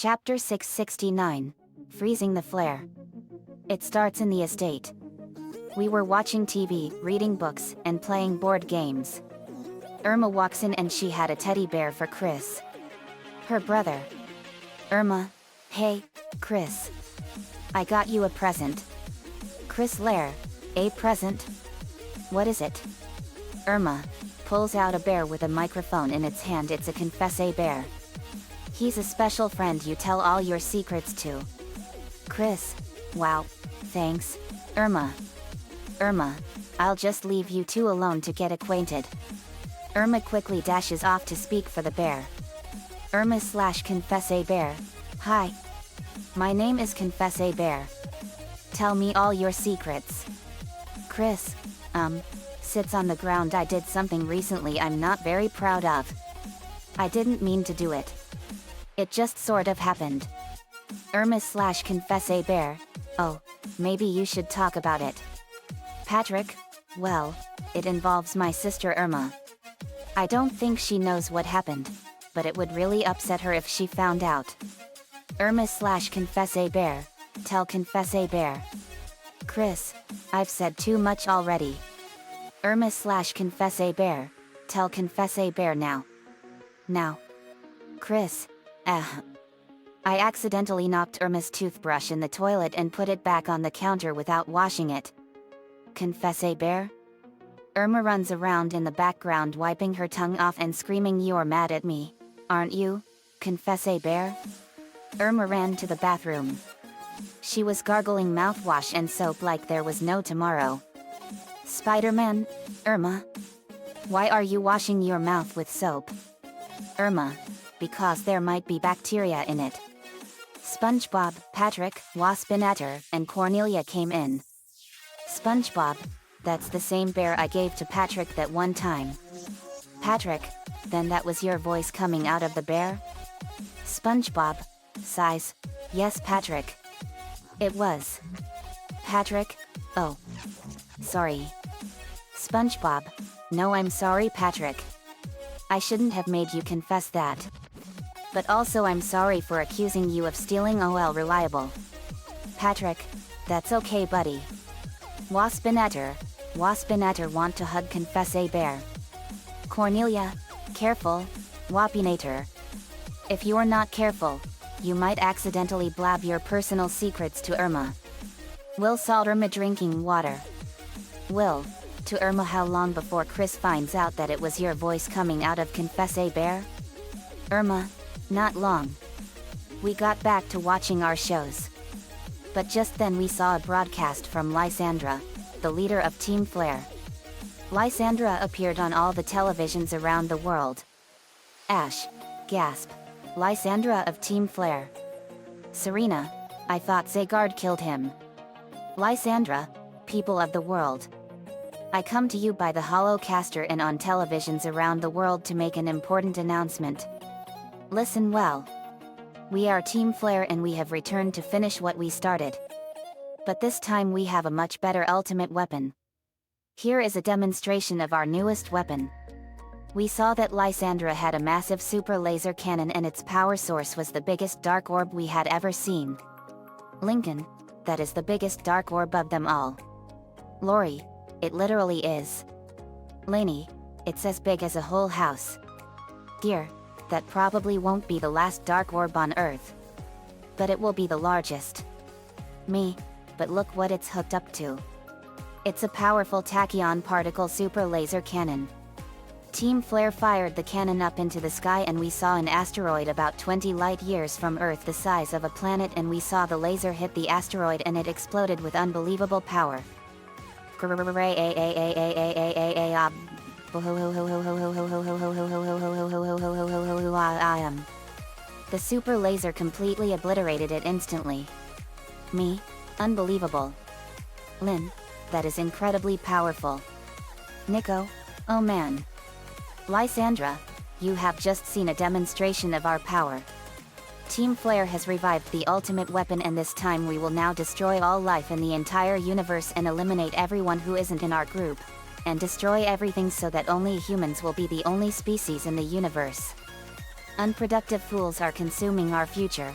Chapter 669. Freezing the Flare. It starts in the estate. We were watching TV, reading books, and playing board games. Irma walks in and she had a teddy bear for Chris, her brother. Irma, hey, Chris. I got you a present. Chris Lair, a present? What is it? Irma pulls out a bear with a microphone in its hand. It's a confess-a bear. He's a special friend you tell all your secrets to. Chris, wow, thanks, Irma. Irma, I'll just leave you two alone to get acquainted. Irma quickly dashes off to speak for the bear. Irma/confess-a bear, hi. My name is Confess-a Bear. Tell me all your secrets. Chris, sits on the ground. I did something recently I'm not very proud of. I didn't mean to do it. It just sort of happened. Irma/confess-a bear, oh, maybe you should talk about it. Patrick, well, it involves my sister Irma. I don't think she knows what happened, but it would really upset her if she found out. Irma/confess-a bear, tell Confess-a Bear. Chris, I've said too much already. Irma/confess-a bear, tell Confess-a Bear now. Now. Chris, I accidentally knocked Irma's toothbrush in the toilet and put it back on the counter without washing it. Confess-a Bear? Irma runs around in the background wiping her tongue off and screaming, "You're mad at me, aren't you, Confess-a Bear?" Irma ran to the bathroom. She was gargling mouthwash and soap like there was no tomorrow. Spider-Man, Irma? Why are you washing your mouth with soap? Irma, because there might be bacteria in it. SpongeBob, Patrick, Waspinator, and Cornelia came in. SpongeBob, that's the same bear I gave to Patrick that one time. Patrick, then that was your voice coming out of the bear? SpongeBob, sighs, yes Patrick. It was. Patrick, oh. Sorry. SpongeBob, no I'm sorry Patrick. I shouldn't have made you confess that. But also I'm sorry for accusing you of stealing OL Reliable. Patrick, that's okay buddy. Waspinator want to hug Confess-a Bear. Cornelia, careful, Wapinator. If you're not careful, you might accidentally blab your personal secrets to Irma. Will salt Irma drinking water. Will, to Irma, how long before Chris finds out that it was your voice coming out of Confess-a Bear? Irma, not long. We got back to watching our shows. But just then we saw a broadcast from Lysandra, the leader of Team Flare. Lysandra appeared on all the televisions around the world. Ash, gasp. Lysandra of Team Flare. Serena, I thought Zygarde killed him. Lysandra, people of the world. I come to you by the Holocaster and on televisions around the world to make an important announcement. Listen well. We are Team Flare and we have returned to finish what we started. But this time we have a much better ultimate weapon. Here is a demonstration of our newest weapon. We saw that Lysandra had a massive super laser cannon and its power source was the biggest dark orb we had ever seen. Lincoln, that is the biggest dark orb of them all. Lori, it literally is. Lainey, it's as big as a whole house. Dear, that probably won't be the last dark orb on Earth. But it will be the largest. Me, but look what it's hooked up to. It's a powerful tachyon particle super laser cannon. Team Flare fired the cannon up into the sky and we saw an asteroid about 20 light years from Earth the size of a planet, and we saw the laser hit the asteroid and it exploded with unbelievable power. The super laser completely obliterated it instantly. Me, unbelievable. Lynn, that is incredibly powerful. Nico, oh man. Lysandra, you have just seen a demonstration of our power. Team Flare has revived the ultimate weapon, and this time we will now destroy all life in the entire universe and eliminate everyone who isn't in our group, and destroy everything so that only humans will be the only species in the universe. Unproductive fools are consuming our future.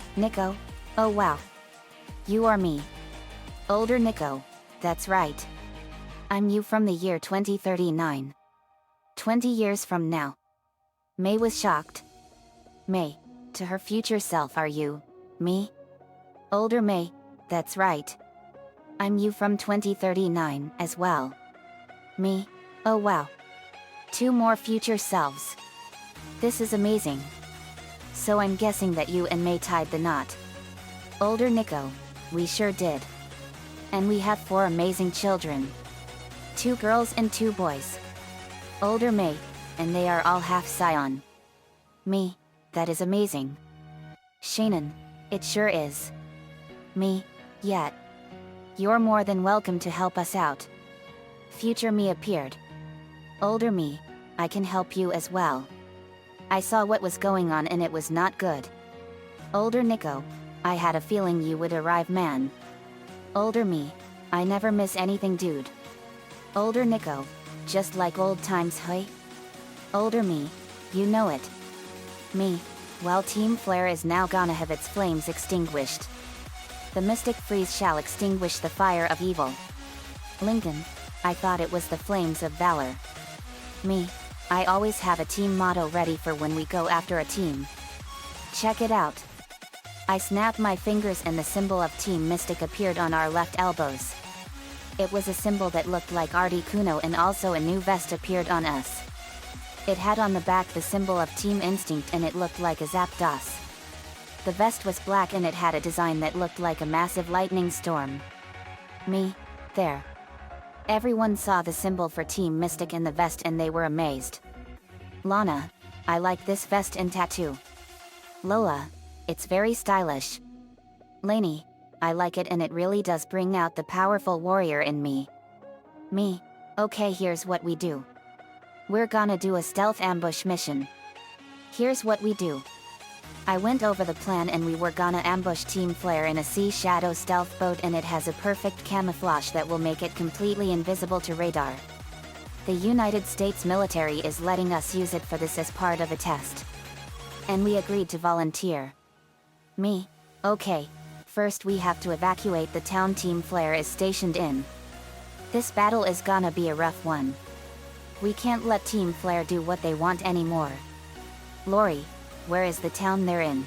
Nico? Oh wow. You are me. Older Nico. That's right. I'm you from the year 2039. 20 years from now. May was shocked. May, to her future self, are you me? Older May, that's right. I'm you from 2039 as well. Me? Oh wow. 2 more future selves. This is amazing. So I'm guessing that you and May tied the knot. Older Nico, we sure did. And we have 4 amazing children. 2 girls and 2 boys. Older May, and they are all half Scion. Me, that is amazing. Shannon, it sure is. Me, yet. You're more than welcome to help us out. Future me appeared. Older me, I can help you as well. I saw what was going on and it was not good. Older Nico, I had a feeling you would arrive, man. Older me, I never miss anything, dude. Older Nico, just like old times, hey? Older me, you know it. Me, well, Team Flare is now gonna have its flames extinguished. The mystic freeze shall extinguish the fire of evil. Lincoln, I thought it was the flames of valor. Me, I always have a team motto ready for when we go after a team. Check it out. I snapped my fingers and the symbol of Team Mystic appeared on our left elbows. It was a symbol that looked like Articuno, and also a new vest appeared on us. It had on the back the symbol of Team Instinct and it looked like a Zapdos. The vest was black and it had a design that looked like a massive lightning storm. Me, there. Everyone saw the symbol for Team Mystic in the vest and they were amazed. Lana, I like this vest and tattoo. Lola, it's very stylish. Lainey, I like it and it really does bring out the powerful warrior in me. Me, okay, here's what we do. We're gonna do a stealth ambush mission. Here's what we do. I went over the plan and we were gonna ambush Team Flare in a Sea Shadow stealth boat, and it has a perfect camouflage that will make it completely invisible to radar. The United States military is letting us use it for this as part of a test. And we agreed to volunteer. Me, okay. First we have to evacuate the town Team Flare is stationed in. This battle is gonna be a rough one. We can't let Team Flare do what they want anymore. Lori, where is the town they're in?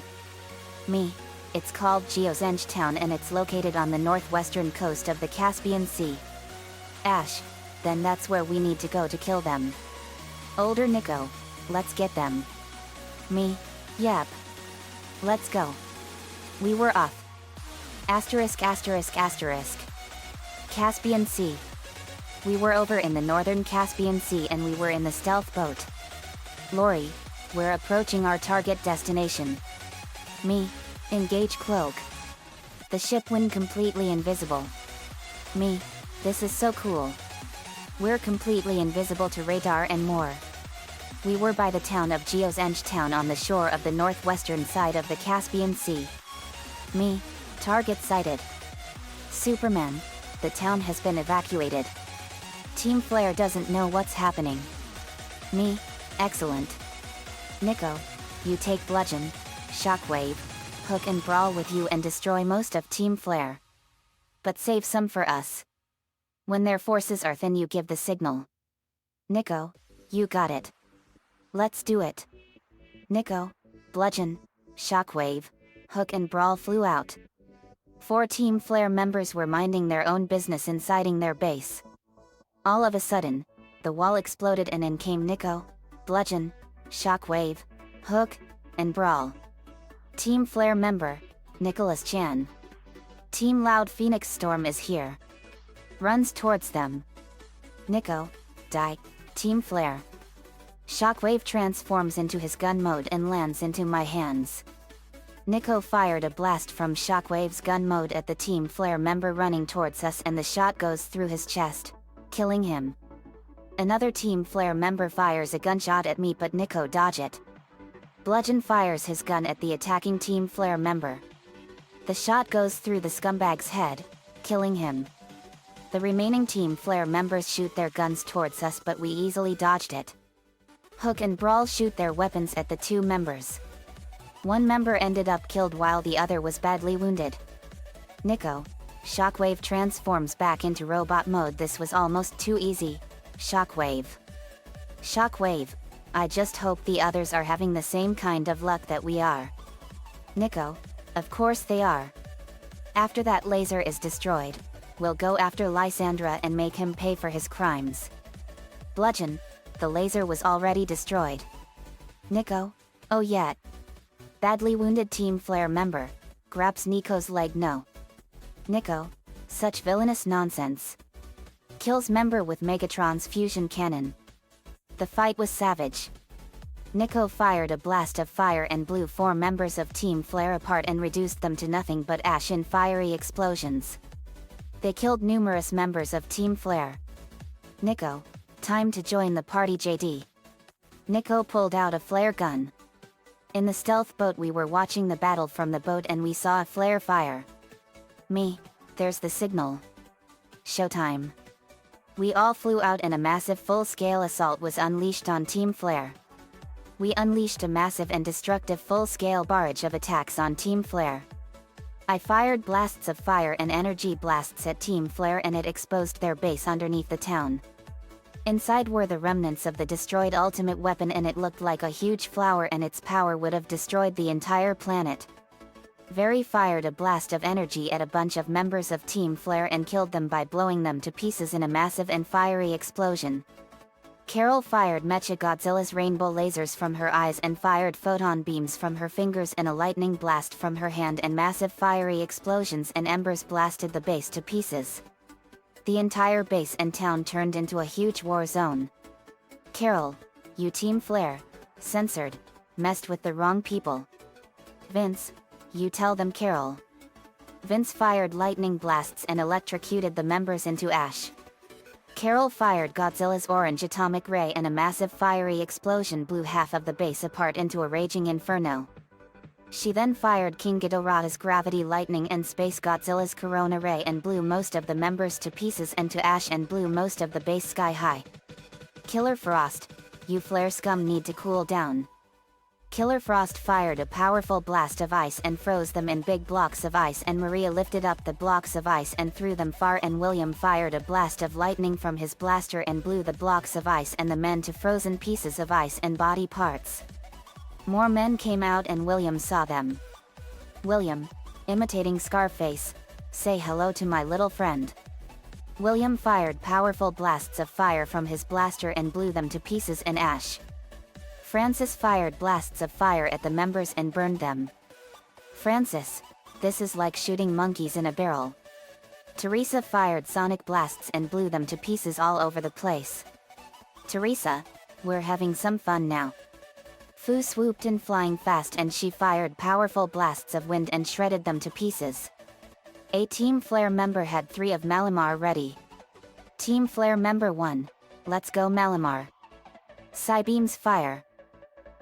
Me, it's called Geozenge Town and it's located on the northwestern coast of the Caspian Sea. Ash, then that's where we need to go to kill them. Older Nico, let's get them. Me, yep. Let's go. We were off. Asterisk asterisk asterisk. Caspian Sea. We were over in the northern Caspian Sea and we were in the stealth boat. Lori, we're approaching our target destination. Me, engage cloak. The ship went completely invisible. Me, this is so cool. We're completely invisible to radar and more. We were by the town of Geozenge Town on the shore of the northwestern side of the Caspian Sea. Me, target sighted. Superman, the town has been evacuated. Team Flare doesn't know what's happening. Me, excellent. Nico, you take Bludgeon, Shockwave, Hook and Brawl with you and destroy most of Team Flare. But save some for us. When their forces are thin you give the signal. Nico, you got it. Let's do it. Nico, Bludgeon, Shockwave, Hook and Brawl flew out. 4 Team Flare members were minding their own business inside their base. All of a sudden, the wall exploded and in came Nico, Bludgeon, Shockwave, Hook, and Brawl. Team Flare member, Nicholas Chan. Team Loud Phoenix Storm is here. Runs towards them. Nico, die, Team Flare. Shockwave transforms into his gun mode and lands into my hands. Nico fired a blast from Shockwave's gun mode at the Team Flare member running towards us and the shot goes through his chest, killing him. Another Team Flare member fires a gunshot at me but Nico dodge it. Bludgeon fires his gun at the attacking Team Flare member. The shot goes through the scumbag's head, killing him. The remaining Team Flare members shoot their guns towards us but we easily dodged it. Hook and Brawl shoot their weapons at the 2 members. One member ended up killed while the other was badly wounded. Nico. Shockwave transforms back into robot mode. This was almost too easy. Shockwave. Shockwave. I just hope the others are having the same kind of luck that we are. Nico. Of course they are. After that laser is destroyed, we'll go after Lysandra and make him pay for his crimes. Bludgeon. The laser was already destroyed. Nico. Oh yet. Badly wounded Team Flare member. Grabs Nico's leg. No. Nico. Such villainous nonsense. Kills member with Megatron's fusion cannon. The fight was savage. Nico fired a blast of fire and blew 4 members of Team Flare apart and reduced them to nothing but ash in fiery explosions. They killed numerous members of Team Flare. Nico. Time to join the party. JD. Nico pulled out a flare gun. In the stealth boat we were watching the battle from the boat and we saw a flare fire. Me. There's the signal. Showtime. We all flew out and a massive full-scale assault was unleashed on Team Flare. We unleashed a massive and destructive full-scale barrage of attacks on Team Flare. I fired blasts of fire and energy blasts at Team Flare and it exposed their base underneath the town. Inside were the remnants of the destroyed ultimate weapon and it looked like a huge flower and its power would have destroyed the entire planet. Very fired a blast of energy at a bunch of members of Team Flare and killed them by blowing them to pieces in a massive and fiery explosion. Carol fired Mechagodzilla's rainbow lasers from her eyes and fired photon beams from her fingers and a lightning blast from her hand and massive fiery explosions and embers blasted the base to pieces. The entire base and town turned into a huge war zone. Carol. You Team Flare. Censored. Messed with the wrong people. Vince. You tell them Carol. Vince fired lightning blasts and electrocuted the members into ash. Carol fired Godzilla's orange atomic ray and a massive fiery explosion blew half of the base apart into a raging inferno. She then fired King Ghidorah's gravity lightning and Space Godzilla's corona ray and blew most of the members to pieces and to ash and blew most of the base sky high. Killer Frost. You Flare scum need to cool down. Killer Frost fired a powerful blast of ice and froze them in big blocks of ice and Maria lifted up the blocks of ice and threw them far and William fired a blast of lightning from his blaster and blew the blocks of ice and the men to frozen pieces of ice and body parts. More men came out and William saw them. William. Imitating Scarface. Say hello to my little friend. William fired powerful blasts of fire from his blaster and blew them to pieces in ash. Francis fired blasts of fire at the members and burned them. Francis. This is like shooting monkeys in a barrel. Teresa fired sonic blasts and blew them to pieces all over the place. Teresa. We're having some fun now. Fu swooped in flying fast and she fired powerful blasts of wind and shredded them to pieces. A Team Flare member had 3 of Malamar ready. Team Flare member 1. Let's go Malamar. Psybeams fire.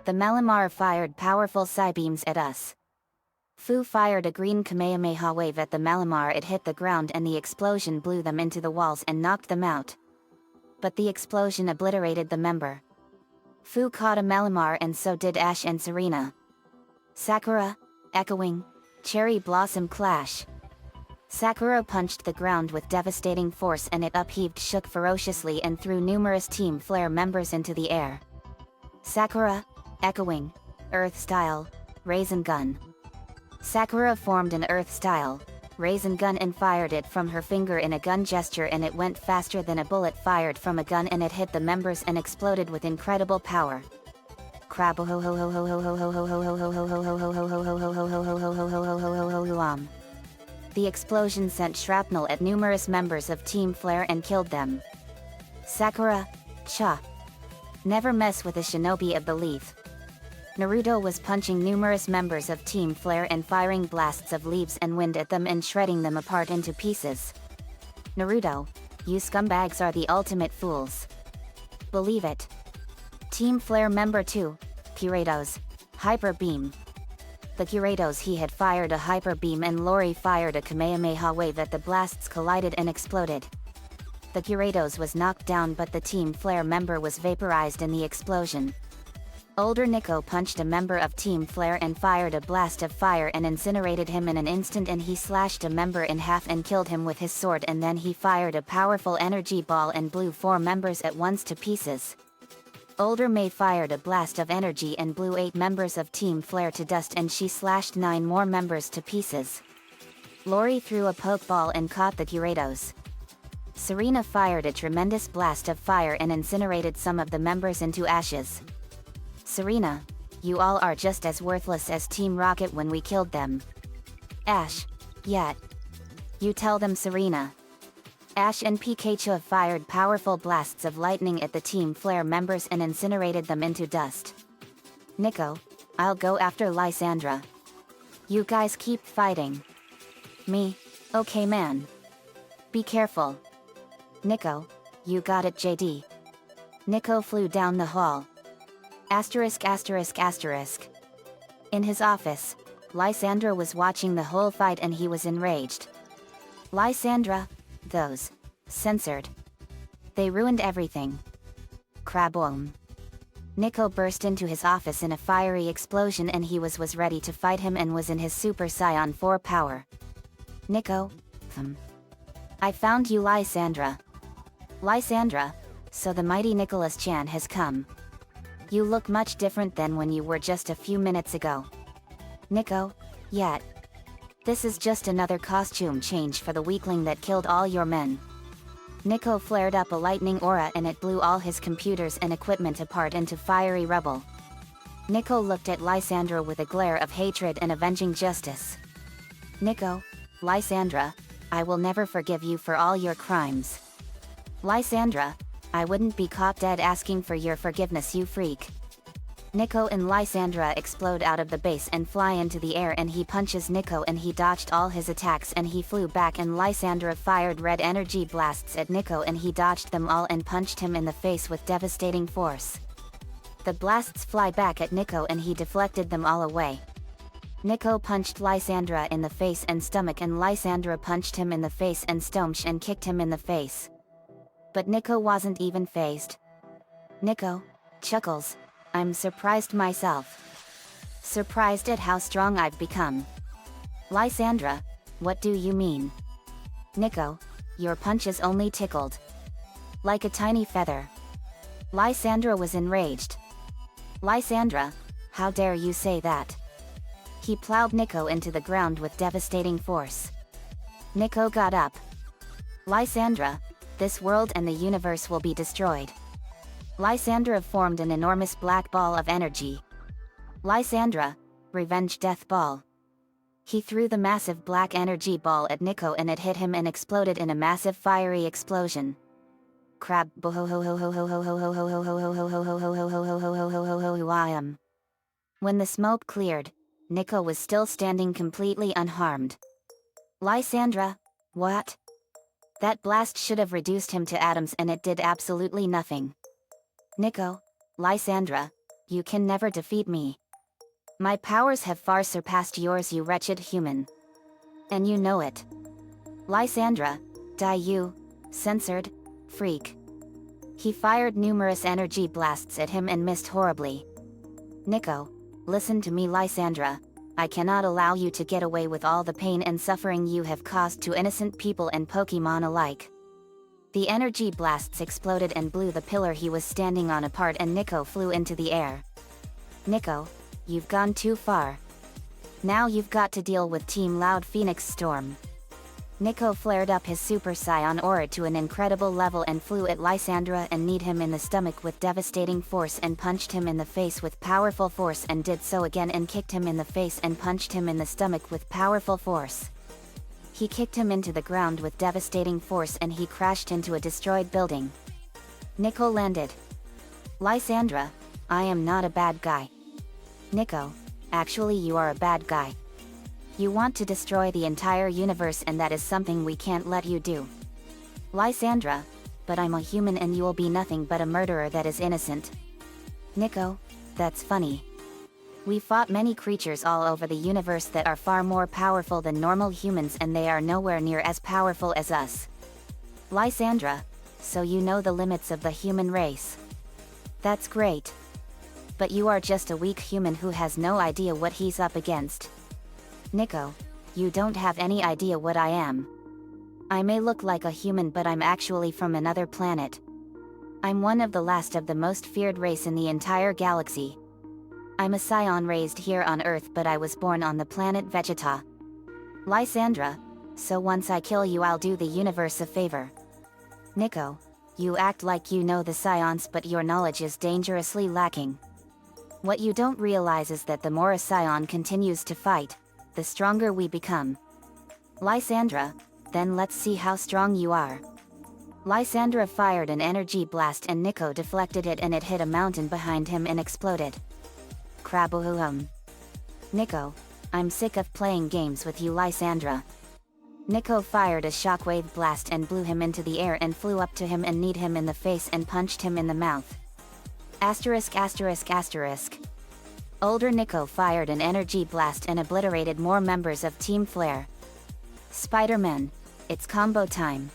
The Malamar fired powerful Psybeams at us. Fu fired a green Kamehameha wave at the Malamar. It hit the ground and the explosion blew them into the walls and knocked them out. But the explosion obliterated the member. Fu caught a Malamar and so did Ash and Serena. Sakura. Echoing. Cherry Blossom clash. Sakura punched the ground with devastating force and it upheaved, shook ferociously and threw numerous Team Flare members into the air. Sakura. Echoing. Earth style. Raisin gun. Sakura formed an earth style raisin gun and fired it from her finger in a gun gesture and it went faster than a bullet fired from a gun and it hit the members and exploded with incredible power. Crab. The explosion sent shrapnel at numerous members of Team Flare and killed them. Sakura. Cha. Never mess with a shinobi of the leaf. Naruto was punching numerous members of Team Flare and firing blasts of leaves and wind at them and shredding them apart into pieces. Naruto. You scumbags are the ultimate fools. Believe it. Team Flare member 2. Curatos. Hyper beam. The Curatos he had fired a hyper beam and Lori fired a Kamehameha wave at the blasts collided and exploded. The Curatos was knocked down but the Team Flare member was vaporized in the explosion. Older Nico punched a member of Team Flare and fired a blast of fire and incinerated him in an instant, and he slashed a member in half and killed him with his sword, and then he fired a powerful energy ball and blew 4 members at once to pieces. Older May fired a blast of energy and blew 8 members of Team Flare to dust, and she slashed 9 more members to pieces. Lori threw a pokeball and caught the Gyarados. Serena fired a tremendous blast of fire and incinerated some of the members into ashes. Serena, you all are just as worthless as Team Rocket when we killed them. Ash, yet. You tell them, Serena. Ash and Pikachu fired powerful blasts of lightning at the Team Flare members and incinerated them into dust. Nico, I'll go after Lysandra. You guys keep fighting. Me, okay man. Be careful. Nico, you got it JD. Nico flew down the hall. Asterisk asterisk asterisk. In his office, Lysandra was watching the whole fight and he was enraged. Lysandra, those. Censored. They ruined everything. Craboom. Nico burst into his office in a fiery explosion and he was ready to fight him and was in his Super Saiyan 4 power. Nico, I found you, Lysandra. Lysandra, so the mighty Nicholas Chan has come. You look much different than when you were just a few minutes ago. Nico, yet. This is just another costume change for the weakling that killed all your men. Nico flared up a lightning aura and it blew all his computers and equipment apart into fiery rubble. Nico looked at Lysandra with a glare of hatred and avenging justice. Nico, Lysandra, I will never forgive you for all your crimes. Lysandra, I wouldn't be caught dead asking for your forgiveness, you freak. Nico and Lysandra explode out of the base and fly into the air, and he punches Nico and he dodged all his attacks and he flew back, and Lysandra fired red energy blasts at Nico and he dodged them all and punched him in the face with devastating force. The blasts fly back at Nico and he deflected them all away. Nico punched Lysandra in the face and stomach, and Lysandra punched him in the face and stomach and kicked him in the face. But Nico wasn't even fazed. Nico chuckles. I'm surprised myself. Surprised at how strong I've become. Lysandra, what do you mean? Nico, your punches only tickled. Like a tiny feather. Lysandra was enraged. Lysandra, how dare you say that? He plowed Nico into the ground with devastating force. Nico got up. Lysandra, this world and the universe will be destroyed. Lysandra formed an enormous black ball of energy. Lysandra, revenge death ball. He threw the massive black energy ball at Nico and it hit him and exploded in a massive fiery explosion. Crab. When the smoke cleared, Nico was still standing completely unharmed. Lysandra, what? That blast should have reduced him to atoms and it did absolutely nothing. Nico, Lysandra, you can never defeat me. My powers have far surpassed yours, you wretched human. And you know it. Lysandra, die you, censored, freak. He fired numerous energy blasts at him and missed horribly. Nico, listen to me, Lysandra. I cannot allow you to get away with all the pain and suffering you have caused to innocent people and Pokemon alike. The energy blasts exploded and blew the pillar he was standing on apart, and Nico flew into the air. Nico, you've gone too far. Now you've got to deal with Team Loud Phoenix Storm. Nico flared up his Super Saiyan aura to an incredible level and flew at Lysandra and kneed him in the stomach with devastating force and punched him in the face with powerful force, and did so again and kicked him in the face and punched him in the stomach with powerful force. He kicked him into the ground with devastating force and he crashed into a destroyed building. Nico landed. Lysandra, I am not a bad guy. Nico, actually you are a bad guy. You want to destroy the entire universe and that is something we can't let you do. Lysandra, but I'm a human and you will be nothing but a murderer that is innocent. Nico, that's funny. We fought many creatures all over the universe that are far more powerful than normal humans and they are nowhere near as powerful as us. Lysandra, so you know the limits of the human race. That's great. But you are just a weak human who has no idea what he's up against. Nico, you don't have any idea what I am. I may look like a human, but I'm actually from another planet. I'm one of the last of the most feared race in the entire galaxy. I'm a scion raised here on Earth, but I was born on the planet Vegeta. Lysandra, so once I kill you I'll do the universe a favor. Nico, you act like you know the scions, but your knowledge is dangerously lacking. What you don't realize is that the more a scion continues to fight, the stronger we become. Lysandra, then let's see how strong you are. Lysandra fired an energy blast and Nico deflected it and it hit a mountain behind him and exploded. Kraboom. Nico, I'm sick of playing games with you, Lysandra. Nico fired a shockwave blast and blew him into the air and flew up to him and kneed him in the face and punched him in the mouth. Asterisk asterisk asterisk. Older Nico fired an energy blast and obliterated more members of Team Flare. Spider-Man, it's combo time.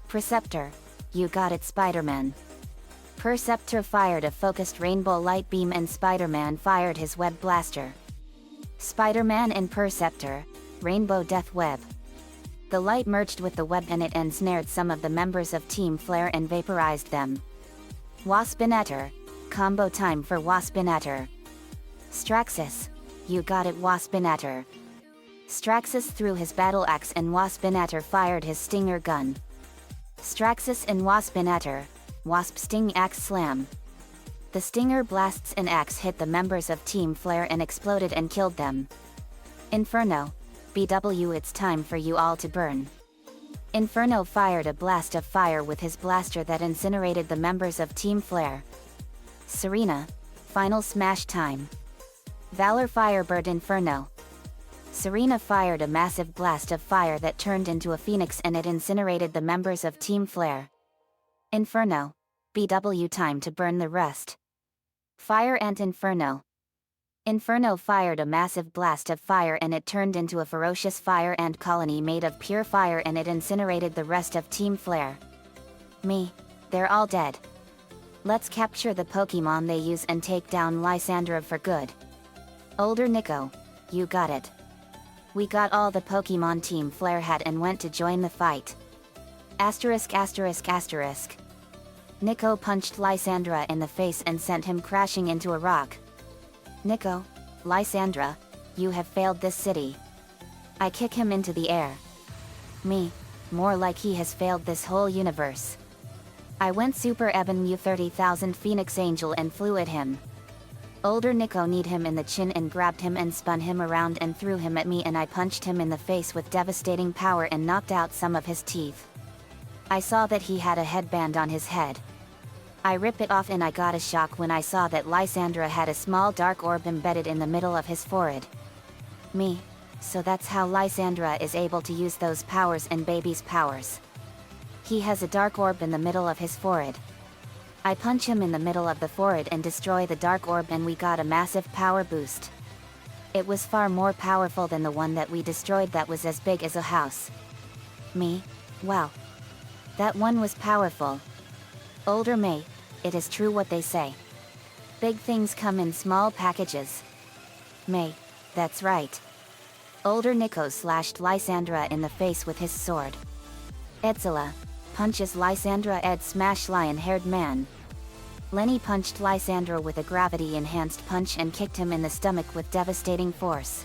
Preceptor, you got it, Spider-Man. Perceptor fired a focused rainbow light beam and Spider-Man fired his web blaster. Spider-Man and Perceptor, rainbow death web. The light merged with the web and it ensnared some of the members of Team Flare and vaporized them. Waspinator, combo time for Waspinator. Straxus, you got it, Waspinator. Straxus threw his battle axe and Waspinator fired his stinger gun. Straxus and Waspinator, Wasp Sting Axe Slam. The stinger blasts and axe hit the members of Team Flare and exploded and killed them. Inferno, BW, it's time for you all to burn. Inferno fired a blast of fire with his blaster that incinerated the members of Team Flare. Serena, final smash time. Valor Firebird Inferno. Serena fired a massive blast of fire that turned into a phoenix and it incinerated the members of Team Flare. Inferno, BW, time to burn the rest. Fire Ant Inferno. Inferno fired a massive blast of fire and it turned into a ferocious fire ant colony made of pure fire and it incinerated the rest of Team Flare. Me, they're all dead. Let's capture the Pokemon they use and take down Lysandra for good. Older Nico, you got it. We got all the Pokemon Team Flare had and went to join the fight. Asterisk asterisk asterisk. Nico punched Lysandra in the face and sent him crashing into a rock. Nico, Lysandra, you have failed this city. I kick him into the air. Me, more like he has failed this whole universe. I went Super Eben Mu 30,000 Phoenix Angel and flew at him. Older Nico kneed him in the chin and grabbed him and spun him around and threw him at me and I punched him in the face with devastating power and knocked out some of his teeth. I saw that he had a headband on his head. I ripped it off and I got a shock when I saw that Lysandra had a small dark orb embedded in the middle of his forehead. Me, so that's how Lysandra is able to use those powers and baby's powers. He has a dark orb in the middle of his forehead. I punch him in the middle of the forehead and destroy the dark orb and we got a massive power boost. It was far more powerful than the one that we destroyed that was as big as a house. Me, wow. That one was powerful. Older May, it is true what they say. Big things come in small packages. May, that's right. Older Nico slashed Lysandra in the face with his sword. Etzela, punches Lysandra Ed smash lion-haired man. Lenny punched Lysandra with a gravity-enhanced punch and kicked him in the stomach with devastating force.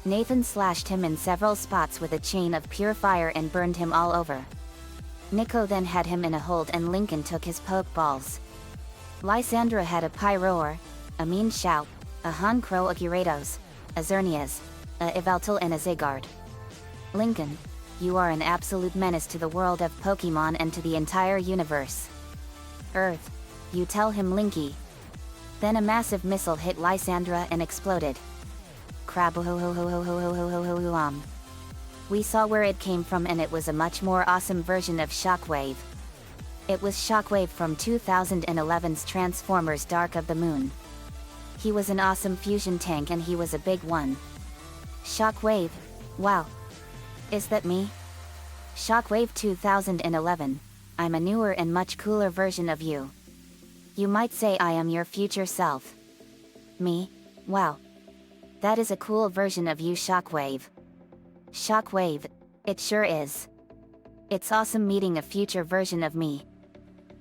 Nathan slashed him in several spots with a chain of pure fire and burned him all over. Nico then had him in a hold and Lincoln took his pokeballs. Lysandra had a Pyroar, a Mean Shout, a Honchkrow, a Gyarados, a Xerneas, a Yveltal and a Zygarde. Lincoln, you are an absolute menace to the world of Pokemon and to the entire universe. Earth, you tell him, Linky. Then a massive missile hit Lysandra and exploded. Kraboom. We saw where it came from and it was a much more awesome version of Shockwave. It was Shockwave from 2011's Transformers Dark of the Moon. He was an awesome fusion tank and he was a big one. Shockwave, wow. Is that me? Shockwave 2011, I'm a newer and much cooler version of you. You might say I am your future self. Me? Wow. That is a cool version of you, Shockwave. Shockwave, it sure is. It's awesome meeting a future version of me.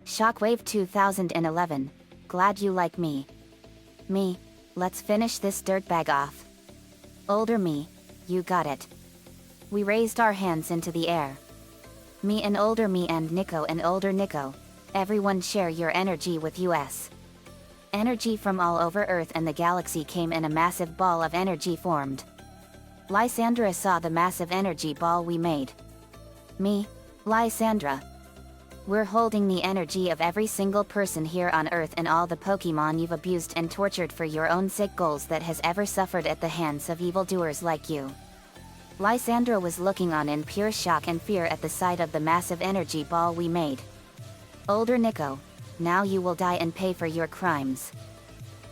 Shockwave 2011, glad you like me. Me, let's finish this dirtbag off. Older me, you got it. We raised our hands into the air. Me and older me and Nico and older Nico, everyone share your energy with us. Energy from all over Earth and the galaxy came in a massive ball of energy formed. Lysandra saw the massive energy ball we made. Me, Lysandra. We're holding the energy of every single person here on Earth and all the Pokemon you've abused and tortured for your own sick goals that has ever suffered at the hands of evildoers like you. Lysandra was looking on in pure shock and fear at the sight of the massive energy ball we made. Older Nico, now you will die and pay for your crimes.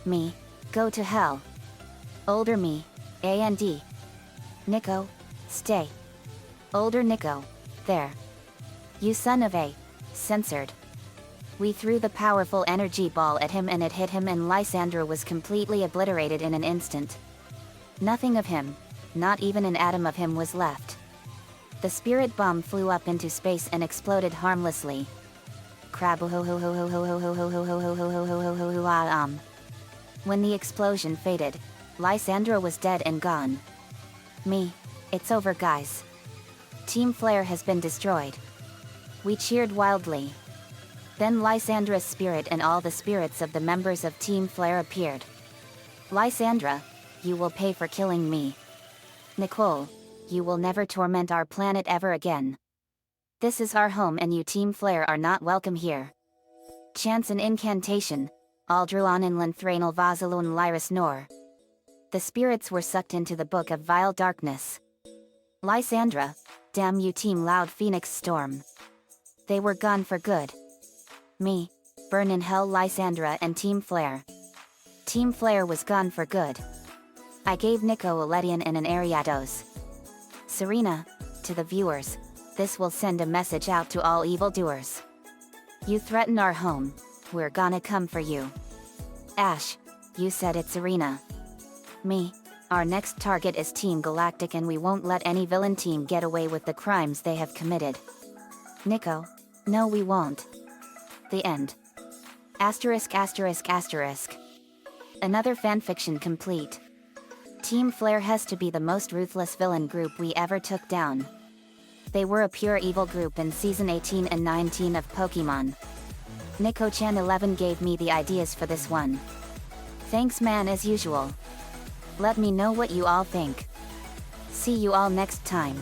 Me, go to hell. Older me, A&D. Nico, stay. Older Nico, there. You son of a, censored. We threw the powerful energy ball at him and it hit him and Lysandra was completely obliterated in an instant. Nothing of him, not even an atom of him was left. The spirit bomb flew up into space and exploded harmlessly. When the explosion faded, Lysandra was dead and gone. Me, it's over guys. Team Flare has been destroyed. We cheered wildly. Then Lysandra's spirit and all the spirits of the members of Team Flare appeared. Lysandra, you will pay for killing me. Nicole, you will never torment our planet ever again. This is our home and you Team Flare are not welcome here. Chants and incantation, Aldruan in Lanthranal Vasalun Lyris Nor. The spirits were sucked into the book of vile darkness. Lysandra, damn you Team Loud Phoenix Storm. They were gone for good. Me, burn in hell Lysandra and Team Flare. Team Flare was gone for good. I gave Nico a Ledian and an Ariados. Serena, to the viewers, this will send a message out to all evildoers. You threaten our home, we're gonna come for you. Ash, you said it Serena. Me, our next target is Team Galactic and we won't let any villain team get away with the crimes they have committed. Nico, no we won't. The end. Asterisk asterisk asterisk. Another fanfiction complete. Team Flare has to be the most ruthless villain group we ever took down. They were a pure evil group in Season 18 and 19 of Pokemon. Nico-chan 11 gave me the ideas for this one. Thanks man as usual. Let me know what you all think. See you all next time.